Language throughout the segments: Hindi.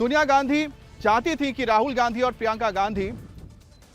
सोनिया गांधी चाहती थी कि राहुल गांधी और प्रियंका गांधी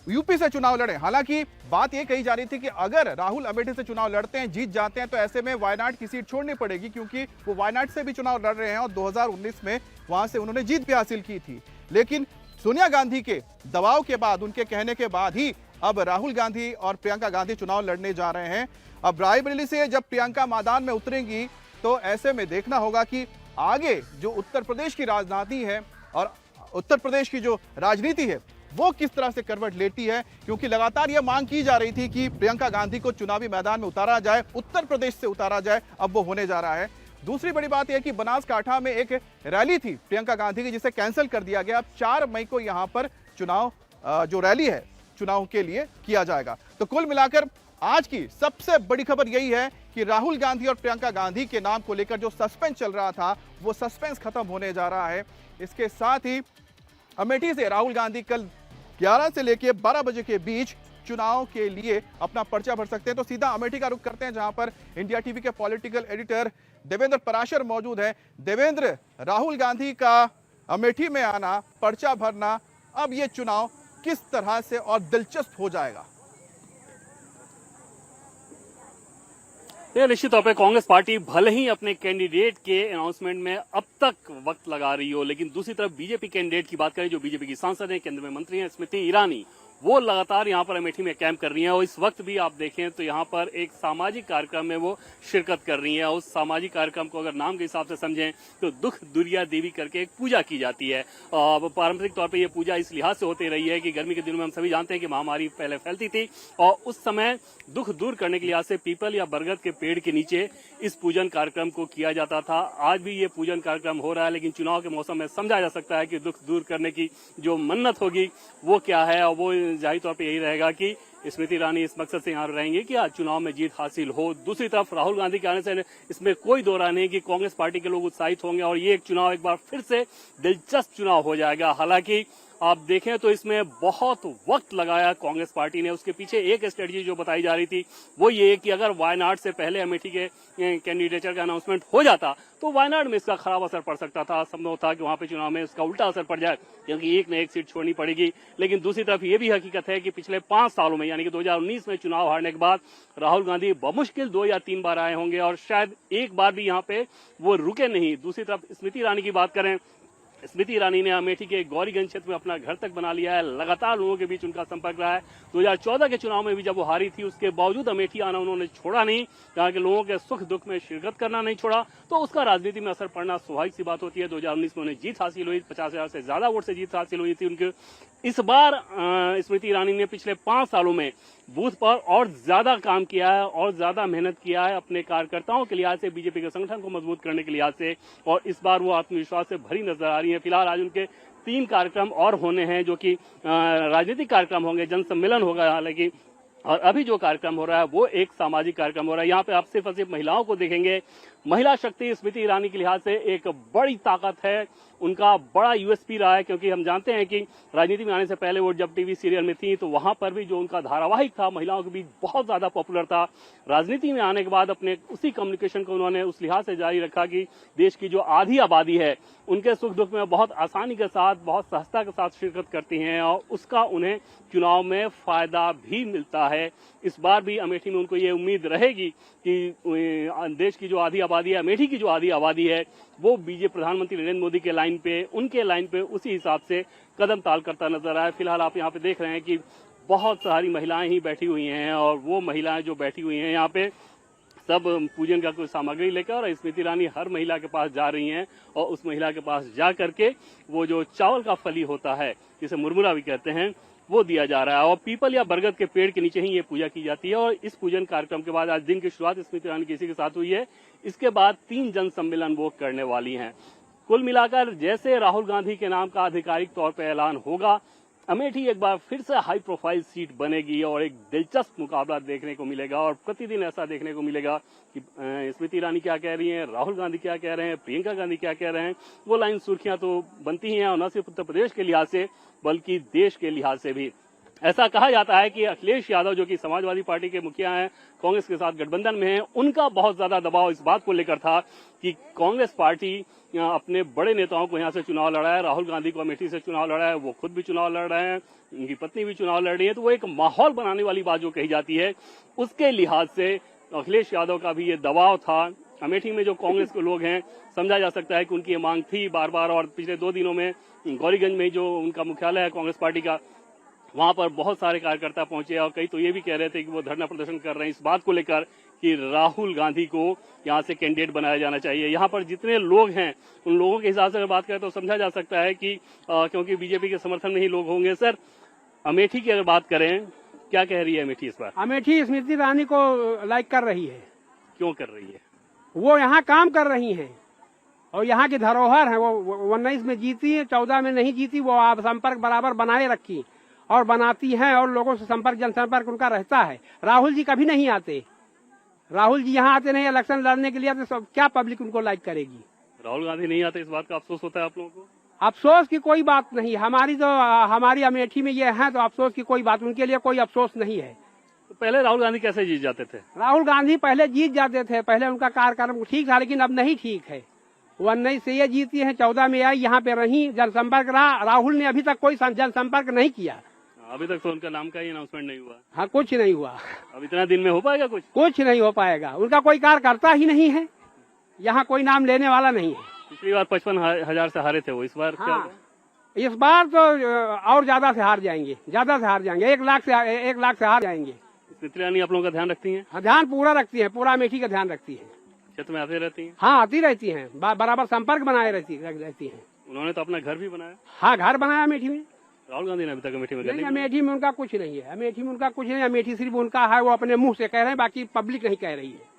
यूपी से चुनाव लड़े। हालांकि बात यह कही जा रही थी कि अगर राहुल अमेठी से चुनाव लड़ते हैं, जीत जाते हैं, तो ऐसे में वायनाड की सीट छोड़नी पड़ेगी, क्योंकि वो वायनाड से भी चुनाव लड़ रहे हैं और 2019 में वहां से उन्होंने जीत भी हासिल की थी। लेकिन सोनिया गांधी के दबाव के बाद, उनके कहने के बाद ही अब राहुल गांधी और प्रियंका गांधी चुनाव लड़ने जा रहे हैं। अब रायबरेली से जब प्रियंका मैदान में उतरेंगी तो ऐसे में देखना होगा कि आगे जो उत्तर प्रदेश की राजनीति है और उत्तर प्रदेश की जो राजनीति है वो किस तरह से करवट लेती है, क्योंकि लगातार यह मांग की जा रही थी कि प्रियंका गांधी को चुनावी मैदान में उतारा जाए, उत्तर प्रदेश से उतारा जाए। अब वो होने जा रहा है। दूसरी बड़ी बात यह कि बनासकांठा में एक रैली थी प्रियंका गांधी की, जिसे कैंसिल कर दिया गया। अब 4 मई को यहां पर चुनाव जो रैली है चुनाव के लिए किया जाएगा। तो कुल मिलाकर आज की सबसे बड़ी खबर यही है कि राहुल गांधी और प्रियंका गांधी के नाम को लेकर जो सस्पेंस चल रहा था वो सस्पेंस खत्म होने जा रहा है। इसके साथ ही अमेठी से राहुल गांधी कल 11 से लेकर 12 बजे के बीच चुनाव के लिए अपना पर्चा भर सकते हैं। तो सीधा अमेठी का रुख करते हैं, जहां पर इंडिया टीवी के पॉलिटिकल एडिटर देवेंद्र पराशर मौजूद है। देवेंद्र, राहुल गांधी का अमेठी में आना, पर्चा भरना, अब ये चुनाव किस तरह से और दिलचस्प हो जाएगा? निश्चित तौर पर कांग्रेस पार्टी भले ही अपने कैंडिडेट के अनाउंसमेंट में अब तक वक्त लगा रही हो, लेकिन दूसरी तरफ बीजेपी कैंडिडेट की बात करें, जो बीजेपी की सांसद हैं, केंद्र में मंत्री हैं स्मृति ईरानी, वो लगातार यहां पर अमेठी में कैंप कर रही हैं। और इस वक्त भी आप देखें तो यहां पर एक सामाजिक कार्यक्रम में वो शिरकत कर रही हैं। उस सामाजिक कार्यक्रम को अगर नाम के हिसाब से समझें तो दुख दुरिया देवी करके एक पूजा की जाती है। पारंपरिक तौर पर यह पूजा इस लिहाज से होती रही है कि गर्मी के दिनों में हम सभी जानते हैं कि महामारी पहले फैलती थी और उस समय दुख दूर करने के लिहाज से पीपल या बरगद के पेड़ के नीचे इस पूजन कार्यक्रम को किया जाता था। आज भी ये पूजन कार्यक्रम हो रहा है, लेकिन चुनाव के मौसम में समझा जा सकता है कि दुख दूर करने की जो मन्नत होगी वो क्या है, और वो जाहिर तौर पे यही रहेगा कि स्मृति ईरानी इस मकसद से यहाँ रहेंगे कि आज चुनाव में जीत हासिल हो। दूसरी तरफ राहुल गांधी के आने से इसमें कोई दो राय नहीं कि कांग्रेस पार्टी के लोग उत्साहित होंगे और ये एक चुनाव एक बार फिर से दिलचस्प चुनाव हो जाएगा। हालांकि आप देखें तो इसमें बहुत वक्त लगाया कांग्रेस पार्टी ने। उसके पीछे एक स्ट्रेटजी जो बताई जा रही थी वो ये कि अगर वायनाड से पहले अमेठी के कैंडिडेचर का अनाउंसमेंट हो जाता तो वायनाड में इसका खराब असर पड़ सकता था। संभव था कि वहां पे चुनाव में इसका उल्टा असर पड़ जाए, क्योंकि एक न एक सीट छोड़नी पड़ेगी। लेकिन दूसरी तरफ ये भी हकीकत है कि पिछले 5 सालों में, यानी कि 2019 में चुनाव हारने के बाद राहुल गांधी बमुश्किल 2 या 3 बार आए होंगे और शायद एक बार भी यहाँ पे वो रुके नहीं। दूसरी तरफ स्मृति ईरानी की बात करें, स्मृति ईरानी ने अमेठी के गौरीगंज क्षेत्र में अपना घर तक बना लिया है। लगातार लोगों के बीच उनका संपर्क रहा है। 2014 के चुनाव में भी जब वो हारी थी, उसके बावजूद अमेठी आना उन्होंने छोड़ा नहीं, यहाँ के लोगों के सुख दुख में शिरकत करना नहीं छोड़ा। तो उसका राजनीति में असर पड़ना स्वाभाविक सी बात होती है। 2019 में उन्हें जीत हासिल हुई, 50,000 से ज्यादा वोट से जीत हासिल हुई थी उनके। इस बार स्मृति ईरानी ने पिछले 5 सालों में बूथ पर और ज्यादा काम किया है और ज्यादा मेहनत किया है अपने कार्यकर्ताओं के लिहाज से, बीजेपी के संगठन को मजबूत करने के लिहाज से, और इस बार वो आत्मविश्वास से भरी नजर आ रही है। फिलहाल आज उनके 3 कार्यक्रम और होने हैं, जो कि राजनीतिक कार्यक्रम होंगे, जनसम्मेलन होगा। हालांकि और अभी जो कार्यक्रम हो रहा है वो एक सामाजिक कार्यक्रम हो रहा है। यहाँ पे आप सिर्फ और सिर्फ महिलाओं को देखेंगे। महिला शक्ति स्मृति ईरानी के लिहाज से एक बड़ी ताकत है, उनका बड़ा यूएसपी रहा है, क्योंकि हम जानते हैं कि राजनीति में आने से पहले वो जब टीवी सीरियल में थी तो वहां पर भी जो उनका धारावाहिक था महिलाओं के बीच बहुत ज्यादा पॉपुलर था। राजनीति में आने के बाद अपने उसी कम्युनिकेशन को उन्होंने उस लिहाज से जारी रखा कि देश की जो आधी आबादी है उनके सुख दुख में बहुत आसानी के साथ, बहुत सहजता के साथ शिरकत करती हैं और उसका उन्हें चुनाव में फायदा भी मिलता है। इस बार भी अमेठी में उनको ये उम्मीद रहेगी कि देश की जो आधी आबादी है, अमेठी की जो आधी आबादी है, वो बीजेपी प्रधानमंत्री नरेंद्र मोदी के लाइन पे, उनके लाइन पे उसी हिसाब से कदम ताल करता नजर आया। फिलहाल आप यहाँ पे देख रहे हैं कि बहुत सारी महिलाएं ही बैठी हुई हैं और वो महिलाएं जो बैठी हुई हैं यहाँ पे सब पूजन का कोई सामग्री लेकर, और स्मृति ईरानी हर महिला के पास जा रही हैं और उस महिला के पास जा करके वो जो चावल का फली होता है, जिसे मुरमुरा भी कहते हैं, वो दिया जा रहा है और पीपल या बरगद के पेड़ के नीचे ही ये पूजा की जाती है। और इस पूजन कार्यक्रम के बाद आज दिन की शुरुआत स्मृति ईरानी की इसी के साथ हुई है। इसके बाद 3 जन सम्मेलन वो करने वाली हैं। कुल मिलाकर जैसे राहुल गांधी के नाम का आधिकारिक तौर पर ऐलान होगा, अमेठी एक बार फिर से हाई प्रोफाइल सीट बनेगी और एक दिलचस्प मुकाबला देखने को मिलेगा। और प्रतिदिन ऐसा देखने को मिलेगा कि स्मृति ईरानी क्या कह रही हैं, राहुल गांधी क्या कह रहे हैं, प्रियंका गांधी क्या कह रहे हैं। वो लाइन सुर्खियां तो बनती ही हैं, और न सिर्फ उत्तर प्रदेश के लिहाज से बल्कि देश के लिहाज से भी। ऐसा कहा जाता है कि अखिलेश यादव जो कि समाजवादी पार्टी के मुखिया हैं, कांग्रेस के साथ गठबंधन में हैं, उनका बहुत ज्यादा दबाव इस बात को लेकर था कि कांग्रेस पार्टी अपने बड़े नेताओं को यहां से चुनाव लड़ा है। राहुल गांधी को अमेठी से चुनाव लड़ा है, वो खुद भी चुनाव लड़ रहे हैं, उनकी पत्नी भी चुनाव लड़ रही है। तो वो एक माहौल बनाने वाली बात जो कही जाती है, उसके लिहाज से अखिलेश यादव का भी ये दबाव था। अमेठी में जो कांग्रेस के लोग हैं, समझा जा सकता है कि उनकी ये मांग थी बार बार, और पिछले 2 दिनों में गौरीगंज में जो उनका मुख्यालय है कांग्रेस पार्टी का, वहां पर बहुत सारे कार्यकर्ता पहुंचे और कई तो ये भी कह रहे थे कि वो धरना प्रदर्शन कर रहे हैं इस बात को लेकर कि राहुल गांधी को यहां से कैंडिडेट बनाया जाना चाहिए। यहां पर जितने लोग हैं उन लोगों के हिसाब से अगर बात करें तो समझा जा सकता है कि क्योंकि बीजेपी के समर्थन में ही लोग होंगे। सर, अमेठी की अगर बात करें, क्या कह रही है अमेठी इस बार? अमेठी स्मृति ईरानी को लाइक कर रही है। क्यों कर रही है? वो यहाँ काम कर रही हैं और यहाँ की धरोहर है। वो 19 में जीती है, 14 में नहीं जीती। वो आप संपर्क बराबर बनाए रखी और बनाती हैं और लोगों से संपर्क, जनसंपर्क उनका रहता है। राहुल जी कभी नहीं आते। राहुल जी यहाँ आते नहीं इलेक्शन लड़ने के लिए, तो क्या पब्लिक उनको लाइक करेगी? राहुल गांधी नहीं आते, इस बात का अफसोस होता है आप लोगों को? अफसोस की कोई बात नहीं। हमारी अमेठी में ये है तो अफसोस की कोई बात, उनके लिए कोई अफसोस नहीं है। तो पहले राहुल गांधी कैसे जीत जाते थे? राहुल गांधी पहले जीत जाते थे, पहले उनका कार्यक्रम ठीक था, लेकिन अब नहीं ठीक है। 19 से ये जीती है, 14 में आई, यहाँ पे रही, जनसंपर्क रहा। राहुल ने अभी तक कोई जनसंपर्क नहीं किया। अभी तक तो उनका नाम का ही अनाउंसमेंट नहीं हुआ। हाँ, कुछ नहीं हुआ। अब इतना दिन में हो पाएगा कुछ? कुछ नहीं हो पाएगा। उनका कोई कार्यकर्ता ही नहीं है, यहाँ कोई नाम लेने वाला नहीं है। पिछली बार 55,000 से हारे थे वो, इस बार क्या हाँ, होगा? इस बार तो और ज्यादा से हार जाएंगे, ज्यादा से हार जाएंगे। 1 लाख से हार जाएंगे। स्मृति ईरानी आप लोगों का ध्यान रखती हैं? हाँ, ध्यान पूरा रखती है, पूरा अमेठी का ध्यान रखती है। क्षेत्र में आते रहती हैं? हाँ, आती रहती हैं, बराबर संपर्क बनाए रहती हैं। उन्होंने तो अपना घर भी बनाया। हाँ, घर बनाया अमेठी में। राहुल गांधी ने अभी तक अमेठी में नहीं, अमेठी में उनका कुछ नहीं है। अमेठी में उनका कुछ नहीं, अमेठी सिर्फ उनका है, वो अपने मुंह से कह रहे हैं, बाकी पब्लिक नहीं कह रही है।